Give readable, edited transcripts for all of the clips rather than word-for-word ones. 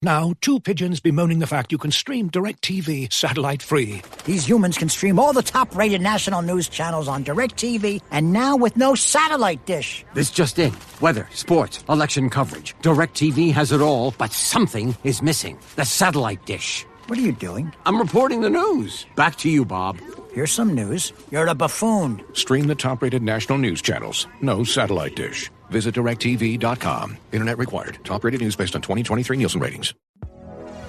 Now, two pigeons bemoaning the fact you can stream DirecTV satellite-free. These humans can stream all the top-rated national news channels on DirecTV, and now with no satellite dish. This just in. Weather, sports, election coverage. DirecTV has it all, but something is missing. The satellite dish. What are you doing? I'm reporting the news. Back to you, Bob. Here's some news. You're a buffoon. Stream the top-rated national news channels. No satellite dish. Visit DirecTV.com. Internet required. Top-rated news based on 2023 Nielsen ratings.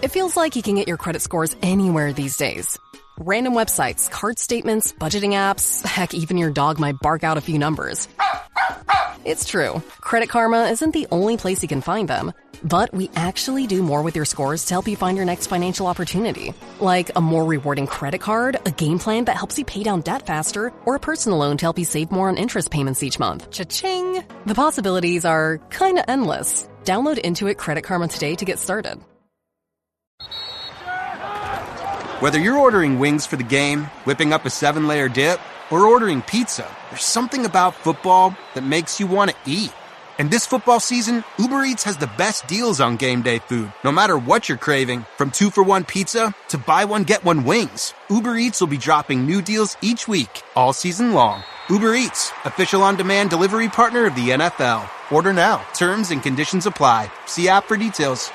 It feels like you can get your credit scores anywhere these days. Random websites, card statements, budgeting apps, heck, even your dog might bark out a few numbers. It's true. Credit Karma isn't the only place you can find them. But we actually do more with your scores to help you find your next financial opportunity. Like a more rewarding credit card, a game plan that helps you pay down debt faster, or a personal loan to help you save more on interest payments each month. Cha-ching! The possibilities are kinda endless. Download Intuit Credit Karma today to get started. Whether you're ordering wings for the game, whipping up a 7-layer dip, or ordering pizza, there's something about football that makes you want to eat. And this football season, Uber Eats has the best deals on game day food. No matter what you're craving, from 2-for-1 pizza to buy one, get one wings, Uber Eats will be dropping new deals each week, all season long. Uber Eats, official on-demand delivery partner of the NFL. Order now. Terms and conditions apply. See app for details.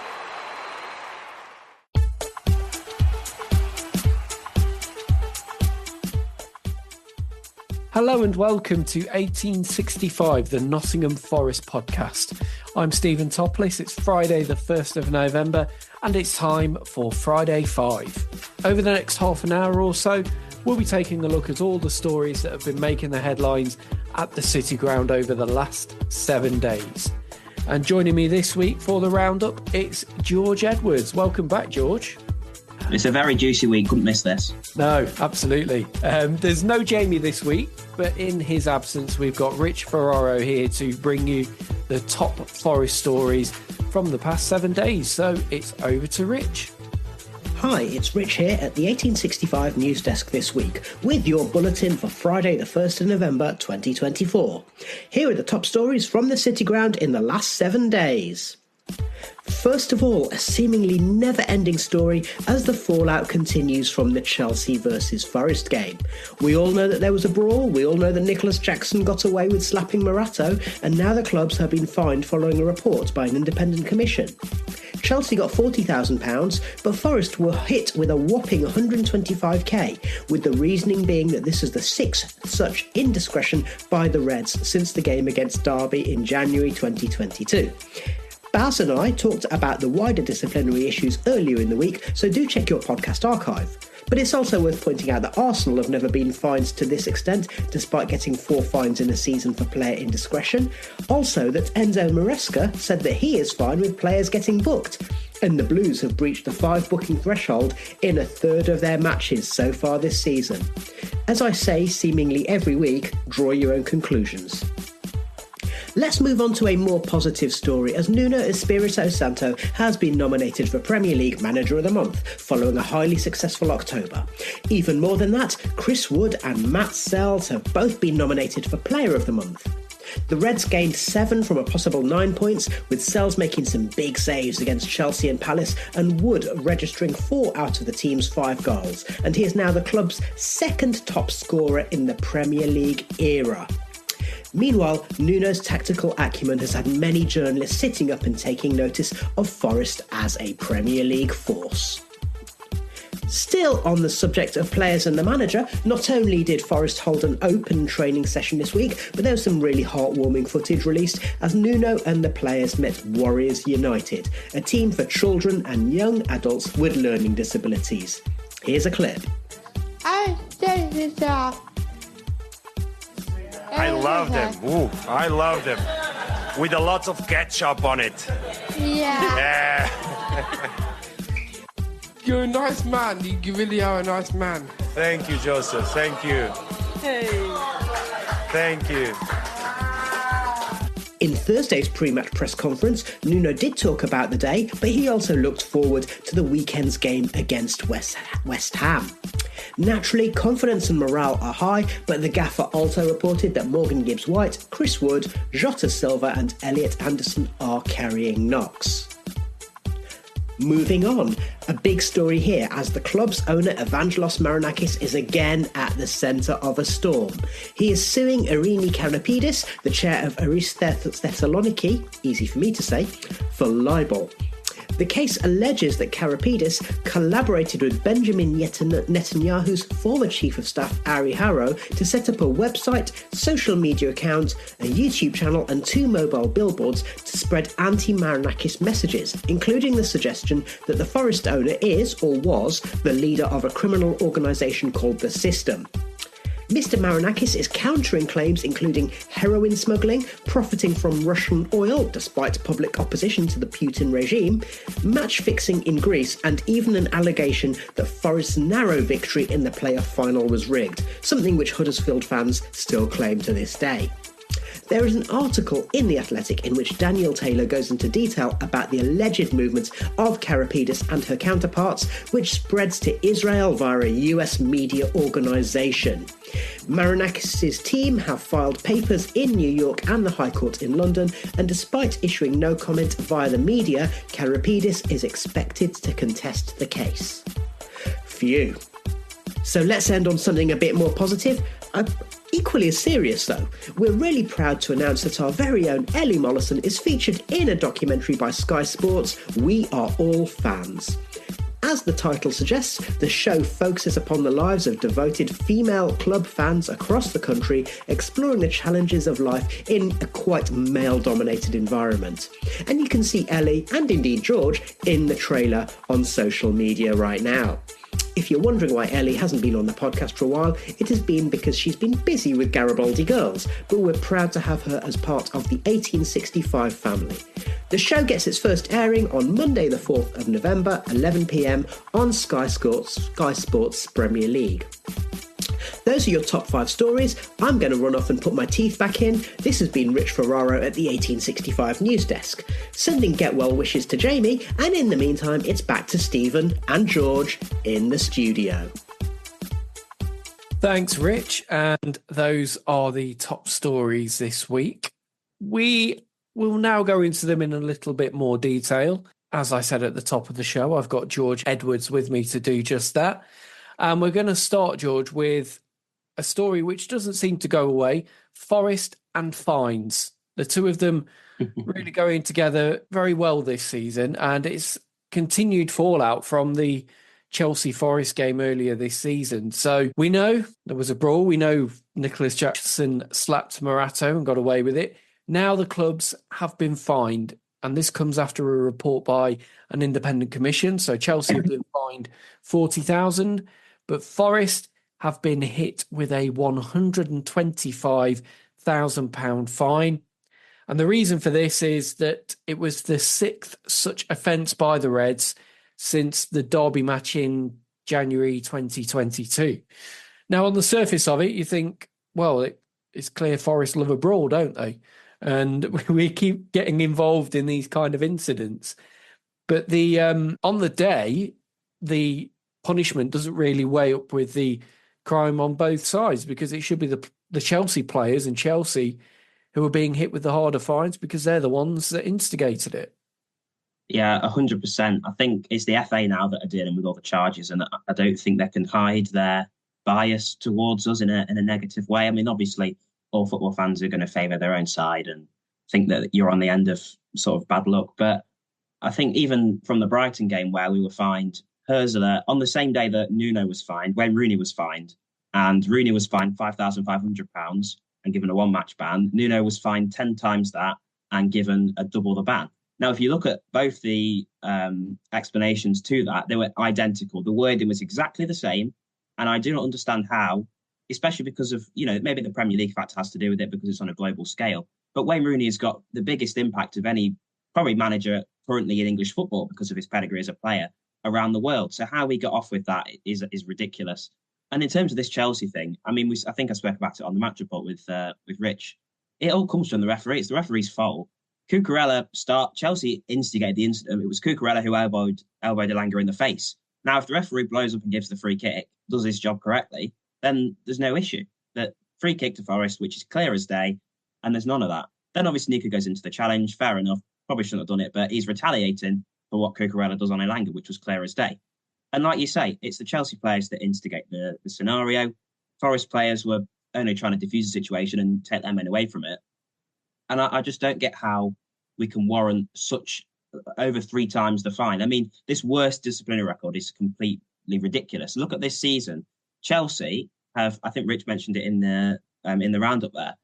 Hello and welcome to 1865, the Nottingham Forest podcast. I'm Steven Toplis. It's Friday, the 1st of November, and it's time for Friday 5. Over the next half an hour or so, we'll be taking a look at all the stories that have been making the headlines at the City Ground over the last 7 days. And joining me this week for the roundup, it's George Edwards. Welcome back, George. It's a very juicy week, couldn't miss this. No, absolutely. There's no Jamie this week, but in his absence, we've got Rich Ferraro here to bring you the top Forest stories from the past 7 days. So it's over to Rich. Hi, it's Rich here at the 1865 news desk this week with your bulletin for Friday the 1st of November 2024. Here are the top stories from the City Ground in the last 7 days. First of all, a seemingly never-ending story as the fallout continues from the Chelsea versus Forest game. We all know that there was a brawl, we all know that Nicholas Jackson got away with slapping Morato, and now the clubs have been fined following a report by an independent commission. Chelsea got £40,000, but Forest were hit with a whopping 125k, with the reasoning being that this is the 6th such indiscretion by the Reds since the game against Derby in January 2022. Baz and I talked about the wider disciplinary issues earlier in the week, so do check your podcast archive. But it's also worth pointing out that Arsenal have never been fined to this extent, despite getting 4 fines in a season for player indiscretion. Also, that Enzo Maresca said that he is fine with players getting booked. And the Blues have breached the 5 booking threshold in a third of their matches so far this season. As I say seemingly every week, draw your own conclusions. Let's move on to a more positive story as Nuno Espirito Santo has been nominated for Premier League Manager of the Month following a highly successful October. Even more than that, Chris Wood and Matt Sells have both been nominated for Player of the Month. The Reds gained 7 from a possible 9 points, with Sells making some big saves against Chelsea and Palace, and Wood registering 4 out of the team's 5 goals, and he is now the club's second top scorer in the Premier League era. Meanwhile, Nuno's tactical acumen has had many journalists sitting up and taking notice of Forest as a Premier League force. Still on the subject of players and the manager, not only did Forest hold an open training session this week, but there was some really heartwarming footage released as Nuno and the players met Warriors United, a team for children and young adults with learning disabilities. Here's a clip. I love them. Ooh, I love them. With a lot of ketchup on it. Yeah. You're a nice man. You really are a nice man. Thank you, Joseph. Thank you. Hey. Thank you. In Thursday's pre-match press conference, Nuno did talk about the day, but he also looked forward to the weekend's game against West Ham. Naturally, confidence and morale are high, but the gaffer also reported that Morgan Gibbs-White, Chris Wood, Jota Silva and Elliot Anderson are carrying knocks. Moving on, a big story here as the club's owner Evangelos Marinakis is again at the centre of a storm. He is suing Irini Karapidis, the chair of Aris Thessaloniki, easy for me to say, for libel. The case alleges that Karapidis collaborated with Benjamin Netanyahu's former chief of staff Ari Haro to set up a website, social media account, a YouTube channel and 2 mobile billboards to spread anti-Marinakis messages, including the suggestion that the Forest owner is, or was, the leader of a criminal organisation called The System. Mr. Marinakis is countering claims including heroin smuggling, profiting from Russian oil despite public opposition to the Putin regime, match fixing in Greece, and even an allegation that Forest's narrow victory in the playoff final was rigged, something which Huddersfield fans still claim to this day. There is an article in The Athletic in which Daniel Taylor goes into detail about the alleged movements of Karapidis and her counterparts, which spreads to Israel via a US media organisation. Marinakis' team have filed papers in New York and the High Court in London, and despite issuing no comment via the media, Karapidis is expected to contest the case. Phew. So let's end on something a bit more positive. Equally as serious though, we're really proud to announce that our very own Ellie Mollison is featured in a documentary by Sky Sports, We Are All Fans. As the title suggests, the show focuses upon the lives of devoted female club fans across the country, exploring the challenges of life in a quite male-dominated environment. And you can see Ellie, and indeed George, in the trailer on social media right now. If you're wondering why Ellie hasn't been on the podcast for a while, it has been because she's been busy with Garibaldi Girls, but we're proud to have her as part of the 1865 family. The show gets its first airing on Monday the 4th of November, 11 p.m. on Sky Sports Premier League. Those are your top 5 stories. I'm going to run off and put my teeth back in. This has been Rich Ferraro at the 1865 News Desk, sending get well wishes to Jamie, and in the meantime it's back to Stephen and George in the studio. Thanks, Rich, and those are the top stories this week. We will now go into them in a little bit more detail. As I said at the top of the show, I've got George Edwards with me to do just that. And we're going to start, George, with a story which doesn't seem to go away, Forest and fines. The two of them really going together very well this season, and it's continued fallout from the Chelsea Forest game earlier this season. So we know there was a brawl. We know Nicholas Jackson slapped Morato and got away with it. Now the clubs have been fined, and this comes after a report by an independent commission. So Chelsea have been fined 40,000, but Forest have been hit with a £125,000 fine. And the reason for this is that it was the 6th such offence by the Reds since the Derby match in January 2022. Now, on the surface of it, you think, well, it's clear Forest love a brawl, don't they? And we keep getting involved in these kind of incidents. But the on the day, the punishment doesn't really weigh up with the crime on both sides, because it should be the Chelsea players and Chelsea who are being hit with the harder fines because they're the ones that instigated it. Yeah, 100%. I think it's the FA now that are dealing with all the charges, and I don't think they can hide their bias towards us in a negative way. I mean, obviously, all football fans are going to favour their own side and think that you're on the end of sort of bad luck. But I think even from the Brighton game where we were fined, Herzler, on the same day that Nuno was fined, when Rooney was fined, and Rooney was fined £5,500 and given a 1-match ban, Nuno was fined 10 times that and given a double the ban. Now, if you look at both the explanations to that, they were identical. The wording was exactly the same. And I do not understand how, especially because of, maybe the Premier League factor has to do with it because it's on a global scale. But Wayne Rooney has got the biggest impact of any probably manager currently in English football because of his pedigree as a player around the world. So how we got off with that is ridiculous. And in terms of this Chelsea thing, I mean, I think I spoke about it on the match report with Rich. It all comes from the referee. It's the referee's fault. Cucurella Chelsea instigated the incident. It was Cucurella who elbowed Elanga in the face. Now, if the referee blows up and gives the free kick, does his job correctly, then there's no issue. That free kick to Forest, which is clear as day, and there's none of that. Then obviously Nico goes into the challenge. Fair enough. Probably shouldn't have done it, but he's retaliating for what Cucurella does on Elanga, which was clear as day. And like you say, it's the Chelsea players that instigate the scenario. Forest players were only trying to diffuse the situation and take their men away from it. And I just don't get how we can warrant such over 3 times the fine. I mean, this worst disciplinary record is completely ridiculous. Look at this season. Chelsea have, I think Rich mentioned it in the roundup there.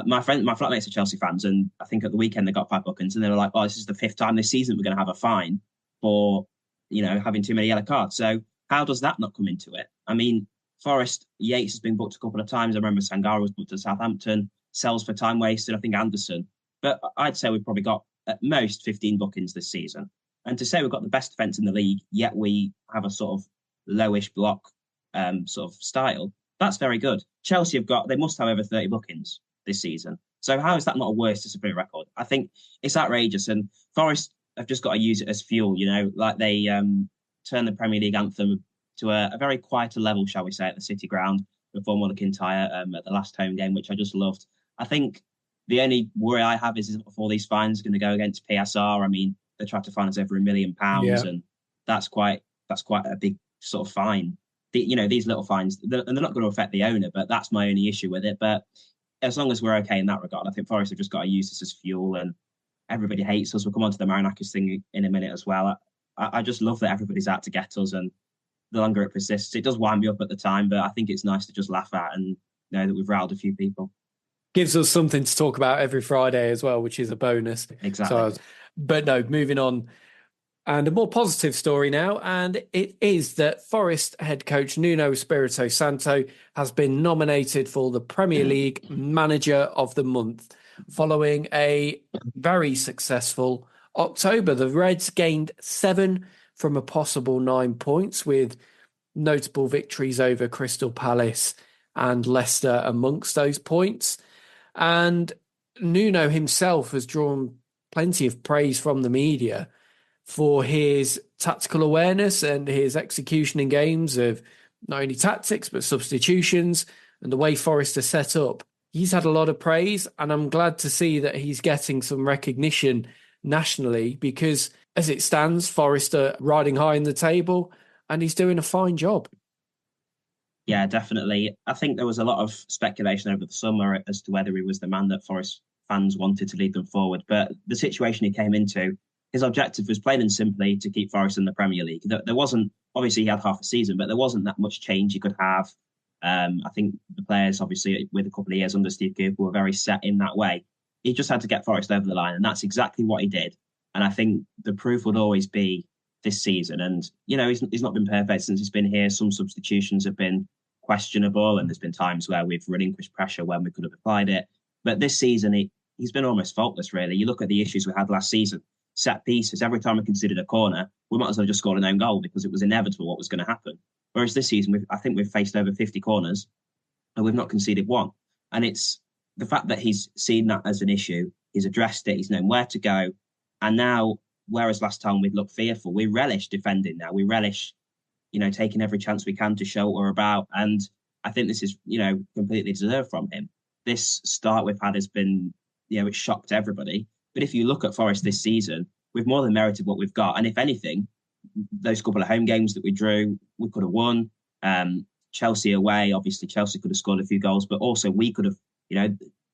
My flatmates are Chelsea fans, and I think at the weekend they got 5 bookings, and they were like, "Oh, this is the 5th time this season we're going to have a fine for, having too many yellow cards." So how does that not come into it? I mean, Forest, Yates has been booked a couple of times. I remember Sangara was booked to Southampton, Sells for time wasted, I think Anderson. But I'd say we've probably got at most 15 bookings this season. And to say we've got the best defence in the league, yet we have a sort of lowish block sort of style, that's very good. Chelsea they must have over 30 bookings this season. So how is that not a worse disciplinary record? I think it's outrageous. And Forest have just got to use it as fuel, like they turn the Premier League anthem to a very quieter level, shall we say, at the City Ground before McIntyre at the last home game, which I just loved. I think the only worry I have is if all these fines are going to go against PSR. I mean, they tried to fine us over £1 million, and that's quite a big sort of fine. These little fines, they're not going to affect the owner, but that's my only issue with it. But as long as we're okay in that regard, I think Forest have just got to use this as fuel, and everybody hates us. We'll come on to the Marinakis thing in a minute as well. I just love that everybody's out to get us, and the longer it persists, it does wind me up at the time, but I think it's nice to just laugh at and know that we've riled a few people. Gives us something to talk about every Friday as well, which is a bonus. Exactly. But no, moving on. And a more positive story now, and it is that Forest head coach Nuno Espirito Santo has been nominated for the Premier League Manager of the Month following a very successful October. The Reds gained 7 from a possible 9 points, with notable victories over Crystal Palace and Leicester amongst those points. And Nuno himself has drawn plenty of praise from the media for his tactical awareness and his execution in games of not only tactics, but substitutions and the way Forest are set up. He's had a lot of praise, and I'm glad to see that he's getting some recognition nationally, because as it stands, Forest are riding high in the table and he's doing a fine job. Yeah, definitely. I think there was a lot of speculation over the summer as to whether he was the man that Forest fans wanted to lead them forward. But the situation he came into, his objective was plain and simply to keep Forest in the Premier League. There wasn't, obviously he had half a season, but there wasn't that much change he could have. I think the players, obviously, with a couple of years under Steve Cooper, were very set in that way. He just had to get Forest over the line, and that's exactly what he did. And I think the proof would always be this season. And, he's not been perfect since he's been here. Some substitutions have been questionable, and there's been times where we've relinquished pressure when we could have applied it. But this season, he's been almost faultless, really. You look at the issues we had last season. Set pieces, every time we considered a corner, we might as well just scored an own goal because it was inevitable what was going to happen. Whereas this season, I think we've faced over 50 corners and we've not conceded one. And it's the fact that he's seen that as an issue, he's addressed it, he's known where to go. And now, whereas last time we'd look fearful, we relish defending now. We relish, taking every chance we can to show what we're about. And I think this is, completely deserved from him. This start we've had has been, it shocked everybody. But if you look at Forest this season, we've more than merited what we've got. And if anything, those couple of home games that we drew, we could have won. Chelsea away, obviously Chelsea could have scored a few goals, but also we could have,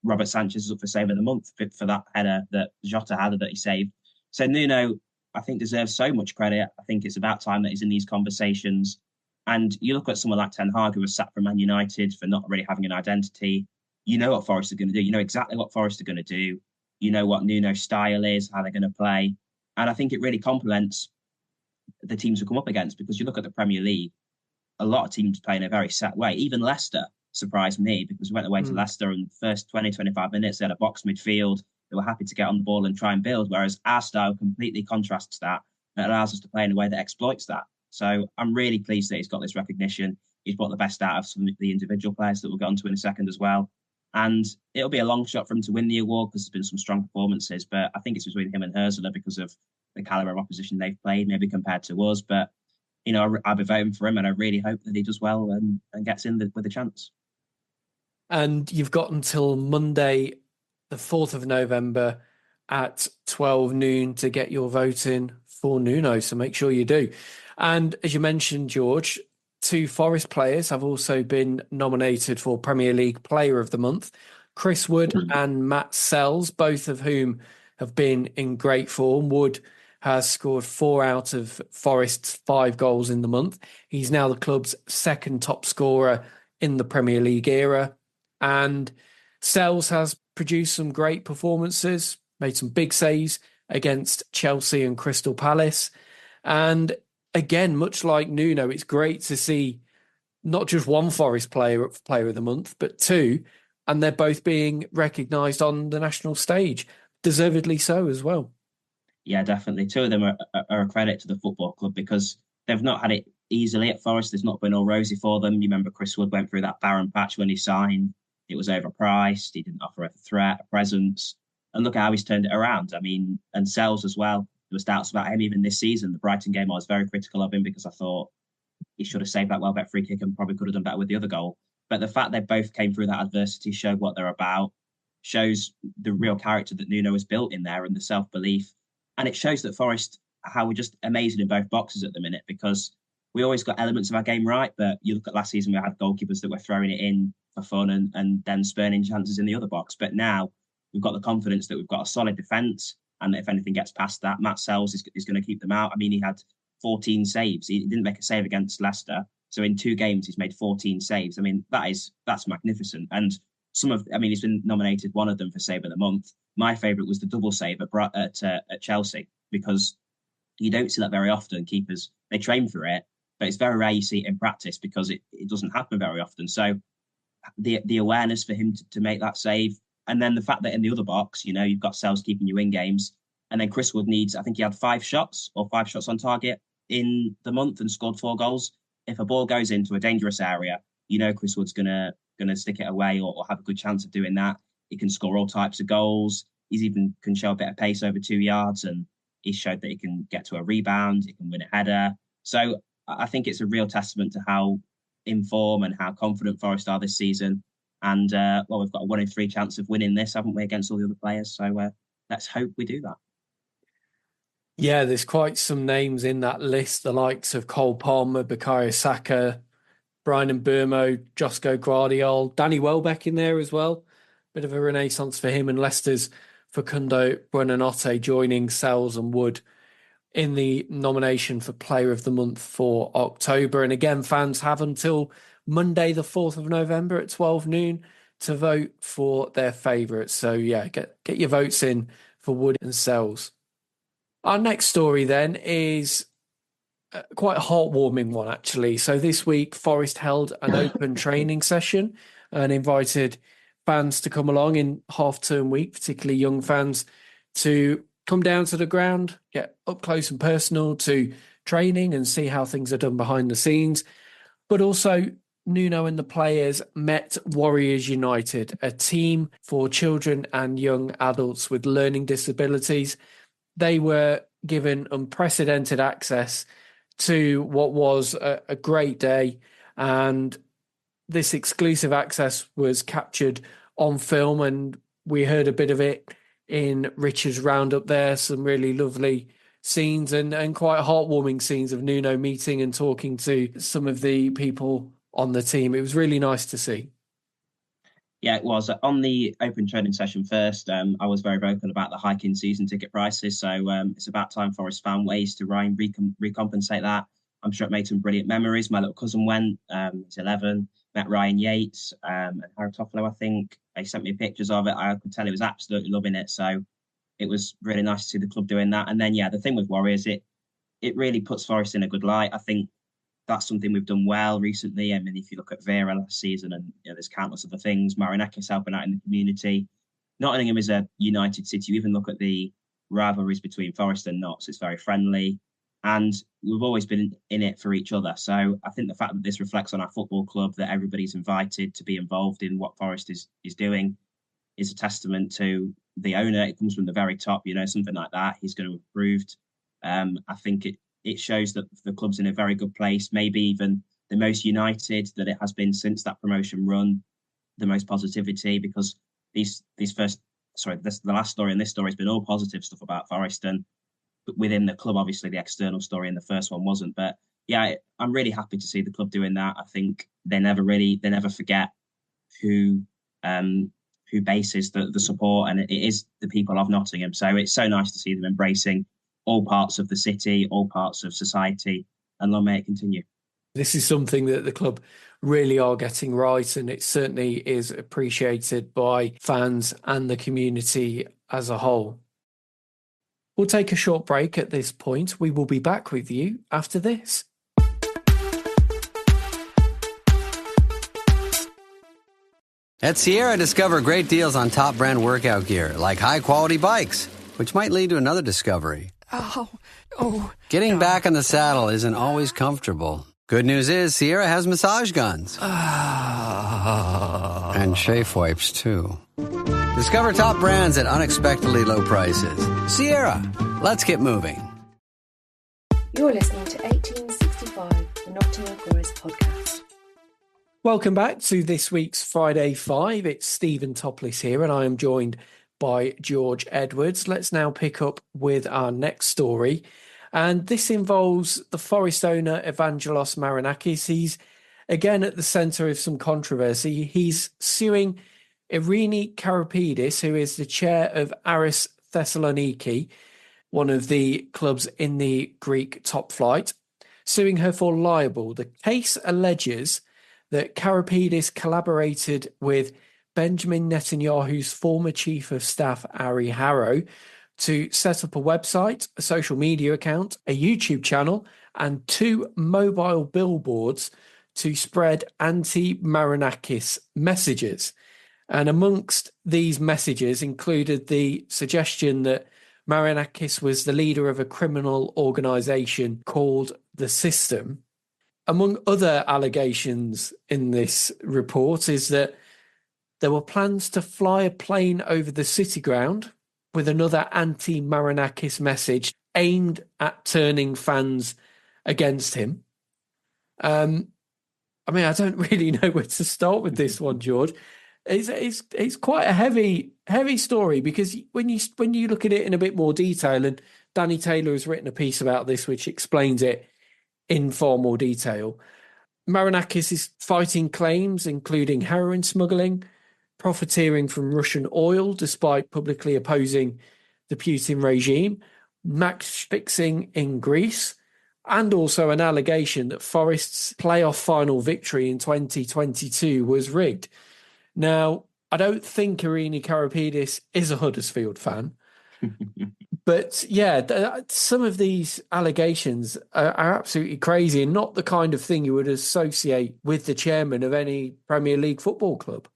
Robert Sanchez is up for save of the month for that header that Jota had that he saved. So Nuno, I think, deserves so much credit. I think it's about time that he's in these conversations. And you look at someone like Ten Hag, who was sacked from Man United for not really having an identity. You know what Forest are going to do. You know exactly what Forest are going to do. You know what Nuno's style is, how they're going to play. And I think it really complements the teams we come up against, because you look at the Premier League, a lot of teams play in a very set way. Even Leicester surprised me, because we went away to Leicester and the first 20, 25 minutes, they had a box midfield. They were happy to get on the ball and try and build, whereas our style completely contrasts that. And it allows us to play in a way that exploits that. So I'm really pleased that he's got this recognition. He's brought the best out of some of the individual players that we'll get onto in a second as well. And it'll be a long shot for him to win the award, because there's been some strong performances. But I think it's between him and Herzler because of the calibre of opposition they've played, maybe compared to us. But, I'll be voting for him, and I really hope that he does well and gets in with a chance. And you've got until Monday, the 4th of November, at 12 noon to get your vote in for Nuno, so make sure you do. And as you mentioned, George, 2 Forest players have also been nominated for Premier League Player of the Month. Chris Wood and Matt Sells, both of whom have been in great form. Wood has scored 4 out of Forest's 5 goals in the month. He's now the club's second top scorer in the Premier League era. And Sells has produced some great performances, made some big saves against Chelsea and Crystal Palace. And again, much like Nuno, it's great to see not just one Forest player of the month, but 2, and they're both being recognised on the national stage, deservedly so as well. Yeah, definitely. 2 of them are a credit to the football club because they've not had it easily at Forest. It's not been all rosy for them. You remember Chris Wood went through that barren patch when he signed. It was overpriced. He didn't offer a threat, a presence. And look how he's turned it around. I mean, and Sells as well. There was doubts about him even this season. The Brighton game, I was very critical of him because I thought he should have saved that well-bet free kick and probably could have done better with the other goal. But the fact they both came through that adversity showed what they're about, shows the real character that Nuno has built in there and the self-belief. And it shows that Forest, how we're just amazing in both boxes at the minute because we always got elements of our game right. But you look at last season, we had goalkeepers that were throwing it in for fun and then spurning chances in the other box. But now we've got the confidence that we've got a solid defence. And if anything gets past that, Matt Sells is going to keep them out. I mean, he had 14 saves. He didn't make a save against Leicester. So in 2 games, he's made 14 saves. I mean, that's magnificent. And he's been nominated, one of them for Save of the Month. My favourite was the double save at Chelsea because you don't see that very often. Keepers, they train for it, but it's very rare you see it in practice because it doesn't happen very often. So the awareness for him to make that save, and then the fact that in the other box, you've got Sells keeping you in games, and then Chris Wood I think he had 5 shots on target in the month and scored 4 goals. If a ball goes into a dangerous area, Chris Wood's gonna stick it away or have a good chance of doing that. He can score all types of goals. He's even can show a bit of pace over 2 yards, and he showed that he can get to a rebound. He can win a header. So I think it's a real testament to how in form and how confident Forest are this season. And we've got a 1 in 3 chance of winning this, haven't we, against all the other players? So let's hope we do that. Yeah, there's quite some names in that list, the likes of Cole Palmer, Bukayo Saka, Brian Mbeumo, Josko Guardiola, Danny Welbeck in there as well. Bit of a renaissance for him, and Leicester's Facundo Buonanotte joining Sells and Wood in the nomination for Player of the Month for October. And again, fans have until Monday, the 4th of November at 12 noon to vote for their favourites. So yeah, get your votes in for Wood and Sells. Our next story then is quite a heartwarming one, actually. So this week, Forest held an open training session and invited fans to come along in half-term week, particularly young fans, to come down to the ground, get up close and personal to training and see how things are done behind the scenes. But also, Nuno and the players met Warriors United, a team for children and young adults with learning disabilities. They were given unprecedented access to what was a great day, and this exclusive access was captured on film, and we heard a bit of it in Richard's roundup there. Some really lovely scenes and quite heartwarming scenes of Nuno meeting and talking to some of the people on the team. It was really nice to see. Yeah, it was. On the open training session first, I was very vocal about the hiking season ticket prices. So it's about time Forest found ways to recompensate that. I'm sure it made some brilliant memories. My little cousin went, he's 11, met Ryan Yates and Harry Toffolo, I think. They sent me pictures of it. I could tell he was absolutely loving it. So it was really nice to see the club doing that. And then, yeah, the thing with Warriors, it really puts Forest in a good light. I think that's something we've done well recently. I mean, if you look at Vera last season, and there's countless other things, Marinakis helping out in the community. Nottingham is a united city. You even look at the rivalries between Forest and Notts. It's very friendly. And we've always been in it for each other. So I think the fact that this reflects on our football club, that everybody's invited to be involved in what Forest is doing, is a testament to the owner. It comes from the very top, something like that. He's going to have proved. I think it shows that the club's in a very good place, maybe even the most united that it has been since that promotion run, the most positivity, because these first the last story and this story has been all positive stuff about Forest, and within the club, obviously the external story in the first one wasn't. But yeah, I'm really happy to see the club doing that. I think they never forget who bases the support, and it is the people of Nottingham. So it's so nice to see them embracing all parts of the city, all parts of society, and long may it continue. This is something that the club really are getting right, and it certainly is appreciated by fans and the community as a whole. We'll take a short break at this point. We will be back with you after this. At Sierra, discover great deals on top brand workout gear, like high-quality bikes, which might lead to another discovery. Getting back on the saddle isn't always comfortable. Good news is Sierra has massage guns. And chafe wipes, too. Discover top brands at unexpectedly low prices. Sierra, let's get moving. You're listening to 1865, the Nottingham Forest podcast. Welcome back to this week's Friday 5. It's Steven Toplis here, and I am joined by George Edwards. Let's now pick up with our next story. And this involves the Forest owner, Evangelos Marinakis. He's again at the centre of some controversy. He's suing Irini Karapidis, who is the chair of Aris Thessaloniki, one of the clubs in the Greek top flight, suing her for libel. The case alleges that Karapidis collaborated with Benjamin Netanyahu's former chief of staff, Ari Harrow, to set up a website, a social media account, a YouTube channel, and 2 mobile billboards to spread anti-Marinakis messages. And amongst these messages included the suggestion that Marinakis was the leader of a criminal organisation called The System. Among other allegations in this report is that there were plans to fly a plane over the city ground with another anti-Marinakis message aimed at turning fans against him. I don't really know where to start with this one, George. It's quite a heavy story, because when you look at it in a bit more detail, and Danny Taylor has written a piece about this which explains it in far more detail. Marinakis is fighting claims including heroin smuggling, profiteering from Russian oil despite publicly opposing the Putin regime, match fixing in Greece, and also an allegation that Forest's playoff final victory in 2022 was rigged. Now, I don't think Irini Karapidis is a Huddersfield fan. But yeah, some of these allegations are absolutely crazy, and not the kind of thing you would associate with the chairman of any Premier League football club.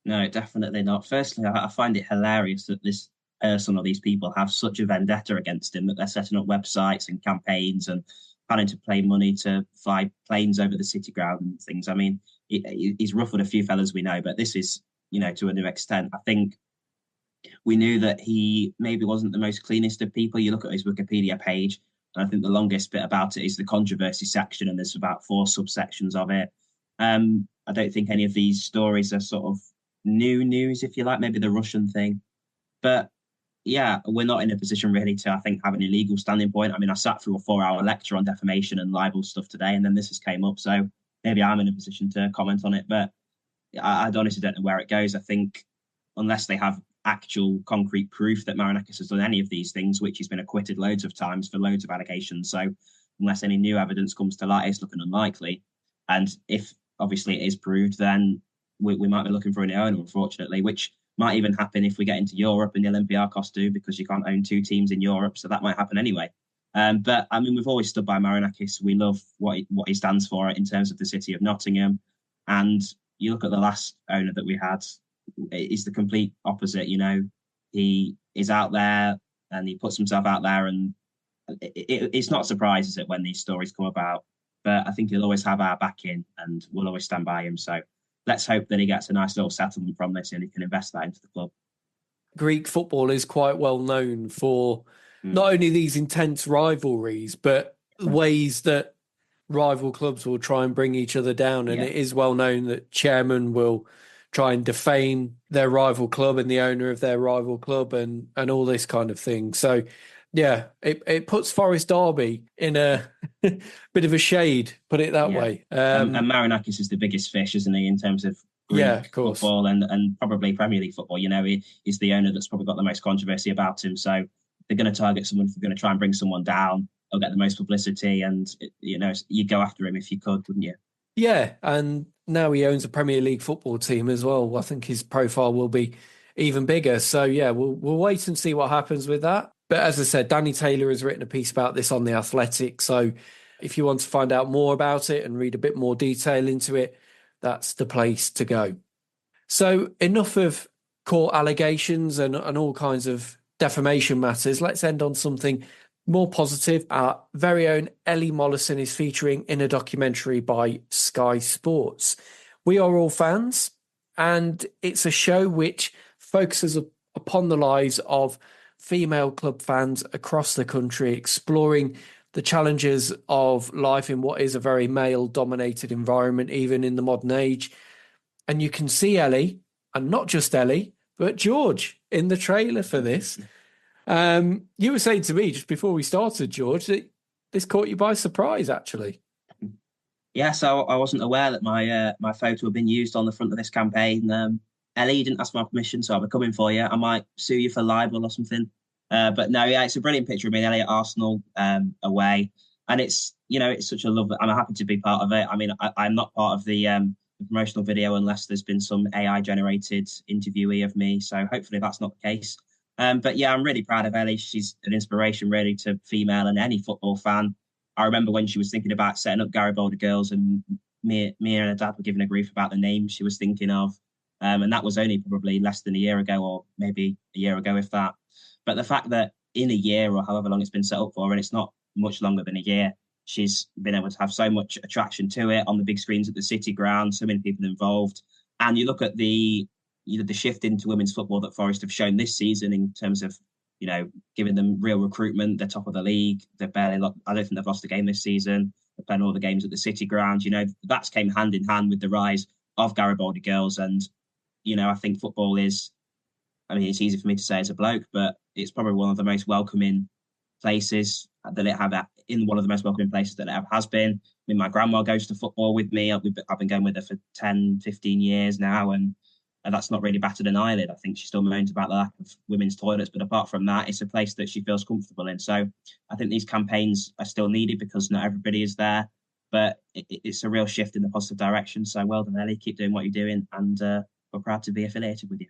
No, definitely not. Firstly, I find it hilarious that this person or these people have such a vendetta against him that they're setting up websites and campaigns and planning to pay money to fly planes over the city ground and things. I mean, he's ruffled a few fellas we know, but this is, to a new extent. I think we knew that he maybe wasn't the most cleanest of people. You look at his Wikipedia page, and I think the longest bit about it is the controversy section, and there's about 4 subsections of it. I don't think any of these stories are sort of new news, if you like, maybe the Russian thing. But yeah, we're not in a position really to, I think, have an illegal standing point. I mean, I sat through a 4-hour lecture on defamation and libel stuff today, and then this has came up. So maybe I'm in a position to comment on it, but I honestly don't know where it goes. I think unless they have actual concrete proof that Marinakis has done any of these things, which he's been acquitted loads of times for loads of allegations. So unless any new evidence comes to light, it's looking unlikely. And if obviously it is proved, then we might be looking for an owner, unfortunately, which might even happen if we get into Europe and the Olympiacos do, because you can't own 2 teams in Europe. So that might happen anyway. But I mean, we've always stood by Marinakis. We love what he stands for in terms of the city of Nottingham. And you look at the last owner that we had, it's the complete opposite. He is out there and he puts himself out there, and it's not a surprise, is it, when these stories come about? But I think he'll always have our backing, and we'll always stand by him. So let's hope that he gets a nice little settlement from this and he can invest that into the club. Greek football is quite well known for not only these intense rivalries, but ways that rival clubs will try and bring each other down. And it is well known that chairmen will try and defame their rival club and the owner of their rival club and all this kind of thing. So, yeah, it puts Forest Derby in a bit of a shade, put it that way. And Marinakis is the biggest fish, isn't he, in terms of Greek football and probably Premier League football. You know, he's the owner that's probably got the most controversy about him. So they're going to target someone, if they're going to try and bring someone down, they'll get the most publicity. And, you know, you'd go after him if you could, wouldn't you? Yeah, and now he owns a Premier League football team as well. I think his profile will be even bigger. So, yeah, we'll wait and see what happens with that. But as I said, Danny Taylor has written a piece about this on The Athletic. So if you want to find out more about it and read a bit more detail into it, that's the place to go. So enough of court allegations and all kinds of defamation matters. Let's end on something more positive. Our very own Ellie Mollison is featuring in a documentary by Sky Sports. We are all fans, and it's a show which focuses upon the lives of female club fans across the country, exploring the challenges of life in what is a very male-dominated environment, even in the modern age. And you can see Ellie, and not just Ellie, but George in the trailer for this. You were saying to me just before we started, George, that this caught you by surprise, actually. Yes, I wasn't aware that my photo had been used on the front of this campaign. Ellie didn't ask my permission, so I'll be coming for you. I might sue you for libel or something. But no, yeah, it's a brilliant picture of me and Ellie at Arsenal away. And it's, you know, it's such a love. I'm happy to be part of it. I mean, I'm not part of the promotional video unless there's been some AI-generated interviewee of me. So hopefully that's not the case. But yeah, I'm really proud of Ellie. She's an inspiration really to female and any football fan. I remember when she was thinking about setting up Garibaldi Girls and me and her dad were giving her grief about the name she was thinking of. And that was only probably less than a year ago, or maybe a year ago, if that. But the fact that in a year or however long it's been set up for, and it's not much longer than a year, she's been able to have so much attraction to it on the big screens at the City Ground, so many people involved. And you look at the shift into women's football that Forest have shown this season in terms of, you know, giving them real recruitment. They're top of the league. They've I don't think they've lost a game this season. They're playing all the games at the City Ground. You know, that's came hand in hand with the rise of Garibaldi Girls. And, you know, I think football is, I mean, it's easy for me to say as a bloke, but it's probably one of the most welcoming places that it have in one of the most welcoming places that it ever has been. I mean, my grandma goes to football with me. I've been going with her for 10, 15 years now, and that's not really battered an eyelid. I think she still moans about the lack of women's toilets, but apart from that, it's a place that she feels comfortable in. So I think these campaigns are still needed because not everybody is there, but it's a real shift in the positive direction. So well done, Ellie. Keep doing what you're doing, and we're proud to be affiliated with you.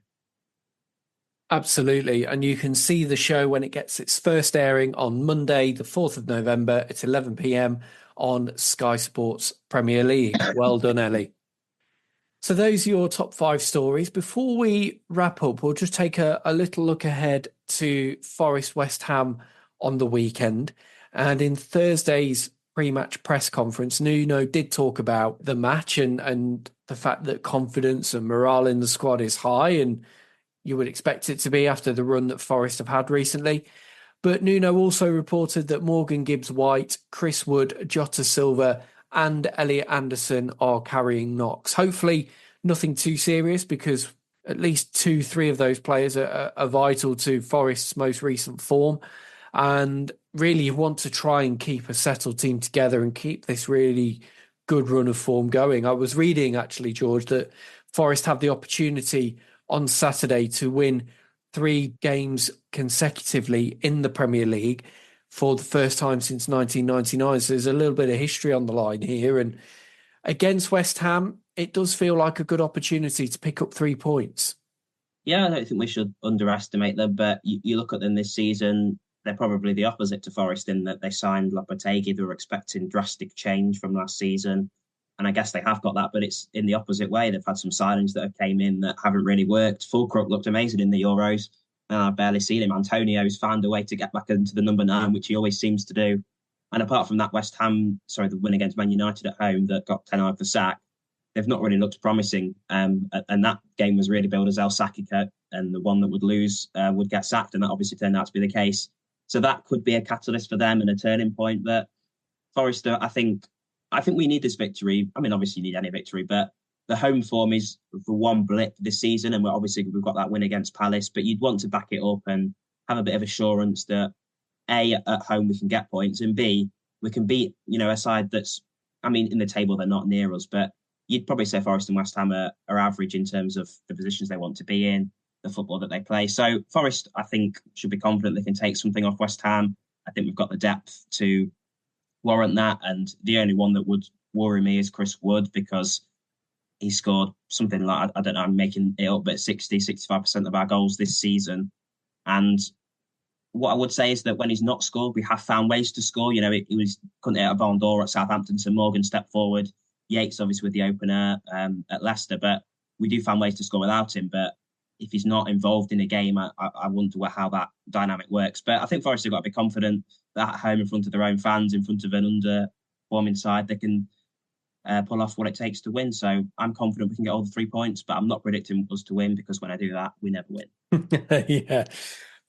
Absolutely. And you can see the show when it gets its first airing on Monday, the 4th of November at 11 p.m. on Sky Sports Premier League. Well done, Ellie. So those are your top 5 stories. Before we wrap up, we'll just take a little look ahead to Forest West Ham on the weekend. And in Thursday's pre-match press conference, Nuno did talk about the match and the fact that confidence and morale in the squad is high, and you would expect it to be after the run that Forest have had recently. But Nuno also reported that Morgan Gibbs-White, Chris Wood, Jota Silva and Elliot Anderson are carrying knocks. Hopefully nothing too serious, because at least 2-3 of those players are vital to Forest's most recent form. And really you want to try and keep a settled team together and keep this really good run of form going. I was reading, actually, George, that Forest have the opportunity on Saturday to win 3 games consecutively in the Premier League for the first time since 1999. So there's a little bit of history on the line here. And against West Ham, it does feel like a good opportunity to pick up 3 points. Yeah, I don't think we should underestimate them, but you look at them this season, they're probably the opposite to Forest in that they signed Lopetegui. They were expecting drastic change from last season. And I guess they have got that, but it's in the opposite way. They've had some signings that have came in that haven't really worked. Fulcrook looked amazing in the Euros. I've barely seen him. Antonio's found a way to get back into the number 9, which he always seems to do. And apart from that the win against Man United at home that got Ten Hag the sack, they've not really looked promising. And that game was really billed as El Sakiko, and the one that would lose would get sacked. And that obviously turned out to be the case. So that could be a catalyst for them and a turning point. But Forest, I think we need this victory. I mean, obviously you need any victory, but the home form is the one blip this season, and we've got that win against Palace, but you'd want to back it up and have a bit of assurance that A, at home we can get points, and B, we can beat, a side that's, in the table they're not near us, but you'd probably say Forest and West Ham are average in terms of the positions they want to be in, the football that they play. So Forest, I think, should be confident they can take something off West Ham. I think we've got the depth to warrant that, and the only one that would worry me is Chris Wood, because he scored something like, I don't know, I'm making it up, but 65% of our goals this season. And what I would say is that when he's not scored, we have found ways to score. He couldn't hit a Ballon d'Or at Southampton, so Morgan stepped forward. Yates, obviously, with the opener at Leicester, but we do find ways to score without him. But if he's not involved in a game, I wonder how that dynamic works. But I think Forest have got to be confident that at home, in front of their own fans, in front of an underperforming side, they can pull off what it takes to win. So I'm confident we can get all the 3 points, but I'm not predicting us to win, because when I do that, we never win. Yeah.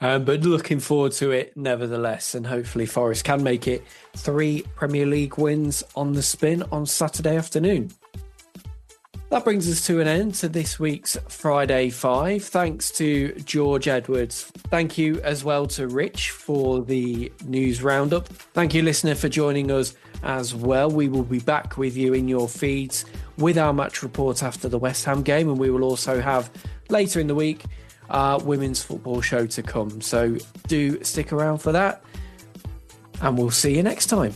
But looking forward to it nevertheless, and hopefully Forest can make it 3 Premier League wins on the spin on Saturday afternoon. That brings us to an end to this week's Friday 5. Thanks to George Edwards. Thank you as well to Rich for the news roundup. Thank you, listener, for joining us as well. We will be back with you in your feeds with our match report after the West Ham game, and we will also have later in the week our women's football show to come. So do stick around for that, and we'll see you next time.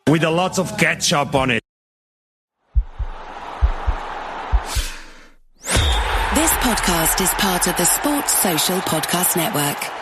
With a lot of ketchup on it. This podcast is part of the Sports Social Podcast Network.